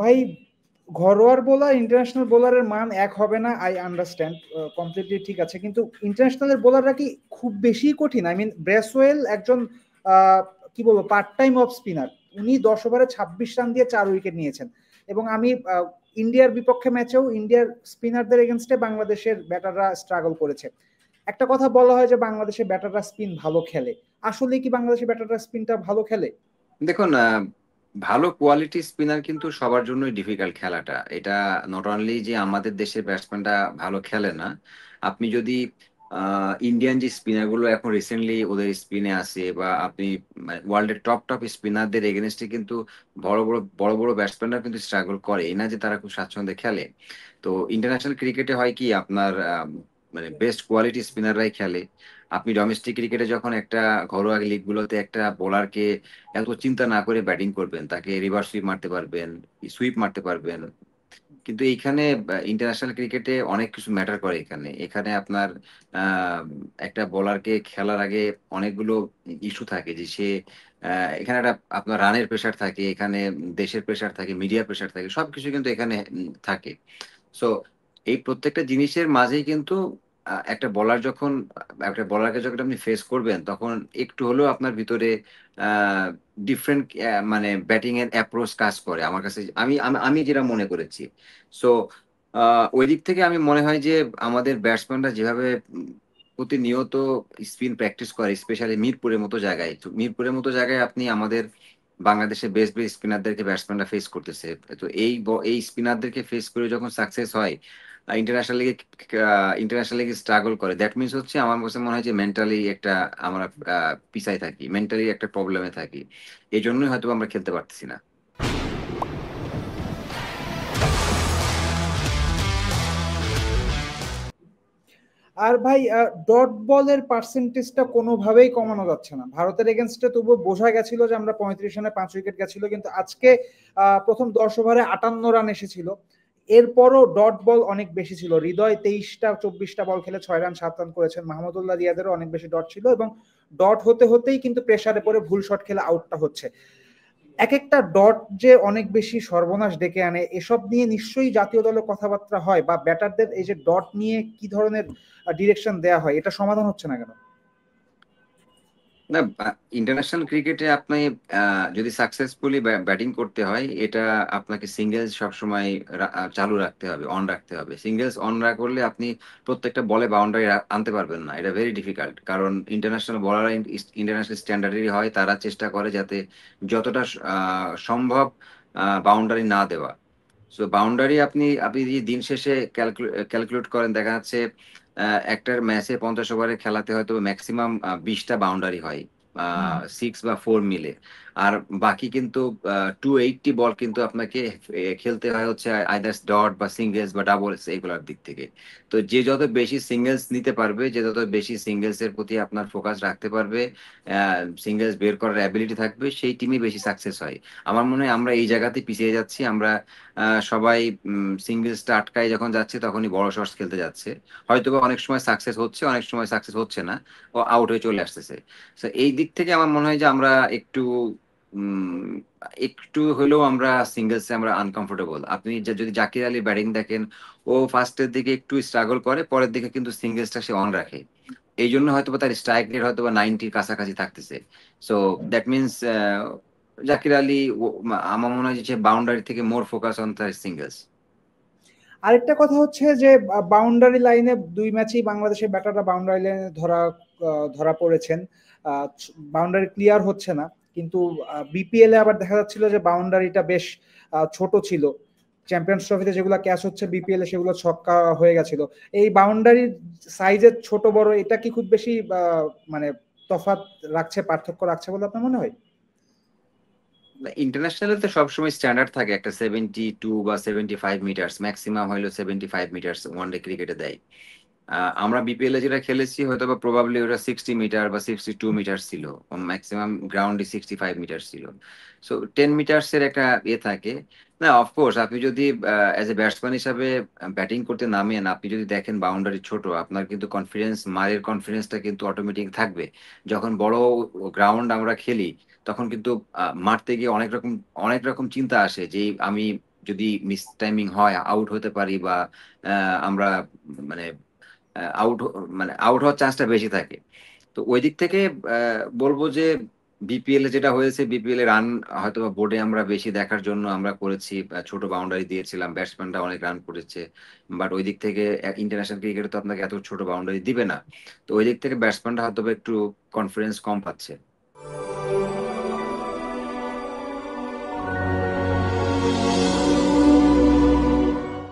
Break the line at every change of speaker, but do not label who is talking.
ভাই, ঘরোয়ার bowler international বোলারের মান এক হবে না, আই আন্ডারস্ট্যান্ড কমপ্লিটলি, ঠিক আছে, কিন্তু ইন্টারন্যাশনালের বোলাররা কি খুব বেশি কঠিন? আই মিন ব্রেসওয়েল একজন আহ, কি বলবো, পার্ট টাইম অফ স্পিনার। উনি 10 ওভারে 26 রান দিয়ে 4 উইকেট নিয়েছেন। এবং আমি ইন্ডিয়ার বিপক্ষে ম্যাচেও ইন্ডিয়ার স্পিনারদের এগেনস্টে বাংলাদেশের ব্যাটাররা স্ট্রাগল করেছে। একটা কথা বলা হয় যে বাংলাদেশের ব্যাটাররা স্পিন ভালো খেলে, আসলে কি বাংলাদেশের ব্যাটাররা স্পিনটা ভালো খেলে?
দেখুন, ভালো কোয়ালিটি স্পিনার কিন্তু সবার জন্যই ডিফিকাল্ট খেলাটা। এটা নট অনলি যে আমাদের দেশের ব্যাটসম্যানরা ভালো খেলে না। আপনি যদি ইন্ডিয়ান যে স্পিনার গুলো এখন রিসেন্টলি ওদের স্পিনে আসে, বা আপনি ওয়ার্ল্ডের টপ টপ স্পিনারদের এগেনস্টে কিন্তু বড় বড় বড় বড় ব্যাটসম্যানরা কিন্তু স্ট্রাগল করে, এই না যে তারা খুব স্বাচ্ছন্দ্যে খেলে। তো ইন্টারন্যাশনাল ক্রিকেটে হয় কি, আপনার মানে বেস্ট কোয়ালিটি স্পিনাররাই খেলে। আপনি ডোমেস্টিক ক্রিকেটে যখন একটা ঘরোয়া লিগ গুলোতে একটা বোলারকে এত চিন্তা না করে ব্যাটিং করবেন, তাকে রিভার্স সুইপ মারতে পারবেন, সুইপ মারতে পারবেন। কিন্তু এইখানে ইন্টারন্যাশনাল ক্রিকেটে অনেক কিছু ম্যাটার করে। এখানে এখানে আপনার আহ, একটা বোলারকে খেলার আগে অনেকগুলো ইস্যু থাকে, যে সে এখানে একটা আপনার রানের প্রেশার থাকে, এখানে দেশের প্রেশার থাকে, মিডিয়ার প্রেশার থাকে, সবকিছু কিন্তু এখানে থাকে। সো এই প্রত্যেকটা জিনিসের মাঝেই কিন্তু একটা বলারকে যখন আপনি ফেস করবেন, তখন একটু হলেও আপনার ভিতরে ডিফারেন্ট মানে ব্যাটিং এর অ্যাপ্রোচ কাজ করে আমার কাছে, আমি আমি আমি যেটা মনে করেছি। সো ওই দিক থেকে আমি মনে হয় যে আমাদের ব্যাটসম্যানরা যেভাবে প্রতিনিয়ত স্পিন প্র্যাকটিস করে, স্পেশালি মিরপুরের মতো জায়গায়, তো মিরপুরের মতো জায়গায় আপনি আমাদের বাংলাদেশের বেস্ট বেস্ট স্পিনারদেরকে ব্যাটসম্যানরা ফেস করতেছে। তো এই স্পিনারদেরকে ফেস করে যখন সাকসেস হয়, ইন্টারন্যাশনাল লিগে ইন্টারন্যাশনাল লিগে স্ট্রাগল করে, দ্যাট মিনস হচ্ছে, আমার কাছে মনে হয় যে মেন্টালি একটা আমরা পিছাই থাকি, মেন্টালি একটা প্রবলেমে থাকি। এই জন্যই হয়তো আমরা খেলতে পারতেছি না।
আর ভাই, ডট বলের পার্সেন্টেজটা কোনোভাবেই কমানো যাচ্ছে না ভারতের এগেনস্টে। তবুও বোঝা গেছিল যে আমরা 35 রানে 5 উইকেট গেছিল, কিন্তু আজকে প্রথম 10 ওভারে 58 রান এসেছিল। এরপরও ডট বল অনেক বেশি ছিল। হৃদয় 23টা 24টা বল খেলে 6 রান 7 রান করেছেন। মাহমুদুল্লাহ রিয়াদেরও অনেক বেশি ডট ছিল, এবং ডট হতে হতেই কিন্তু প্রেসারে পড়ে ভুল শট খেলে আউটটা হচ্ছে। এক একটা ডট যে অনেক বেশি সর্বনাশ ডেকে আনে, এসব নিয়ে নিশ্চয়ই জাতীয় দলে কথাবার্তা হয়, বা ব্যাটারদের এই যে ডট নিয়ে কি ধরনের ডিরেকশন দেয়া হয়, এটা সমাধান হচ্ছে না কেন?
না, ইন্টারন্যাশনাল ক্রিকেটে আপনি যদি সাকসেসফুলি ব্যাটিং করতে হয়, এটা আপনাকে সিঙ্গেলস সবসময় চালু রাখতে হবে, অন রাখতে হবে। সিঙ্গেলস অন না করলে আপনি প্রত্যেকটা বলে বাউন্ডারি আনতে পারবেন না, এটা ভেরি ডিফিকাল্ট। কারণ ইন্টারন্যাশনাল বলার ইন্টারন্যাশনাল স্ট্যান্ডার্ডেরই হয়, তারা চেষ্টা করে যাতে যতটা সম্ভব বাউন্ডারি না দেওয়া। সো বাউন্ডারি আপনি আপনি যদি দিন শেষে ক্যালকুলেট করেন, দেখা যাচ্ছে একটার ম্যাচে 50 ওভারে খেলাতে হয়তো ম্যাক্সিমাম 20টা বাউন্ডারি হয়, 6 বা 4 মিলে। আর বাকি কিন্তু 280 বল কিন্তু আপনাকে খেলতে হয় হচ্ছে আইদার ডট বা সিঙ্গেলস বা ডাবলস, এইগুলোর দিক থেকে। তো যে যত বেশি সিঙ্গেলস নিতে পারবে, যে যত বেশি সিঙ্গেলস এর প্রতি আপনার ফোকাস রাখতে পারবে, সিঙ্গেলস বের করার অ্যাবিলিটি থাকবে, সেই টিমই বেশি সাকসেস হয়। আমার মনে হয় আমরা এই জায়গাতে পিছিয়ে যাচ্ছি। আমরা সবাই সিঙ্গেলসটা আটকায় যখন যাচ্ছে, তখনই বড় শটস খেলতে যাচ্ছে। হয়তোবা অনেক সময় সাকসেস হচ্ছে, অনেক সময় সাকসেস হচ্ছে না, ও আউট হয়ে চলে আসতেছে। তো এই দিক থেকে আমার মনে হয় যে আমরা একটু উম, একটু হলেও আমরা সিঙ্গেলসে আমরা আনকমফোর্টেবল। আপনি যদি জাকির আলী ব্যাটিং দেখেন, ও ফার্স্টের দিকে একটু স্ট্রাগল করে, পরের দিকে কিন্তু সিঙ্গেলসটা সে অন রাখে। এই জন্য হয়তোবা তার স্ট্রাইক রেট হয়তোবা 90-র কাছাকাছি থাকতেছে। So that means Zakir Ali আমার মনে হয় যে বাউন্ডারি থেকে মোর ফোকাস অন তার সিঙ্গেলস।
আরেকটা কথা হচ্ছে যে বাউন্ডারি লাইনে 2 ম্যাচেই বাংলাদেশের ব্যাটাররা বাউন্ডারি লাইনে ধরা পড়েছেন। বাউন্ডারি ক্লিয়ার হচ্ছে না, কিন্তু বিপিএল এ আবার দেখা যাচ্ছিল যে বাউন্ডারিটা বেশ ছোট ছিল। চ্যাম্পিয়ন্স ট্রফিতে যেগুলো ক্যাচ হচ্ছে, বিপিএল এ সেগুলো ছক্কা হয়ে গেছিল। এই বাউন্ডারির সাইজের ছোট বড়, এটা কি খুব বেশি মানে তফাৎ রাখছে, পার্থক্য রাখছে বলে আপনার মনে হয়?
ইন্টারন্যাশনালে তো সবসময় স্ট্যান্ডার্ড থাকে একটা 72 বা 75 মিটার্স, ম্যাক্সিমাম হইলো 75 মিটার্স ওয়ান ডে ক্রিকেটে দেয়। আমরা বিপিএল এ যেটা খেলেছি হয়তো বা প্রবাবলি ওটা 60 মিটার বা 62 মিটার ছিল, ম্যাক্সিমাম গ্রাউন্ডে 65 মিটার ছিল। সো 10 মিটার্স এর একটা ইয়ে থাকে। না, অফকোর্স আপনি যদি অ্যাজ এ ব্যাটসম্যান হিসাবে ব্যাটিং করতে নামেন, আপনি যদি দেখেন বাউন্ডারি ছোট, আপনার কিন্তু কনফিডেন্স, মারের কনফিডেন্সটা কিন্তু অটোমেটিক থাকবে। যখন বড় গ্রাউন্ড আমরা খেলি, তখন কিন্তু মারতে গিয়ে অনেক রকম চিন্তা আসে যে আমি যদি মিস টাইমিং হয় আউট হতে পারি, বা আমরা মানে আউট মানে আউট হওয়ার চান্সটা বেশি থাকে। তো ওই দিক থেকে বলবো যে বিপিএল এ যেটা হয়েছে, বিপিএল এ রান হয়তো বোর্ডে আমরা বেশি দেখার জন্য আমরা করেছি, ছোট বাউন্ডারি দিয়েছিলাম, ব্যাটসম্যানরা অনেক রান করেছে। বাট ওই দিক থেকে ইন্টারন্যাশনাল ক্রিকেটে তো আপনাকে এত ছোট বাউন্ডারি দিবে না। তো ওই দিক থেকে ব্যাটসম্যানরা হয়তো বা একটু কনফিডেন্স কম পাচ্ছে।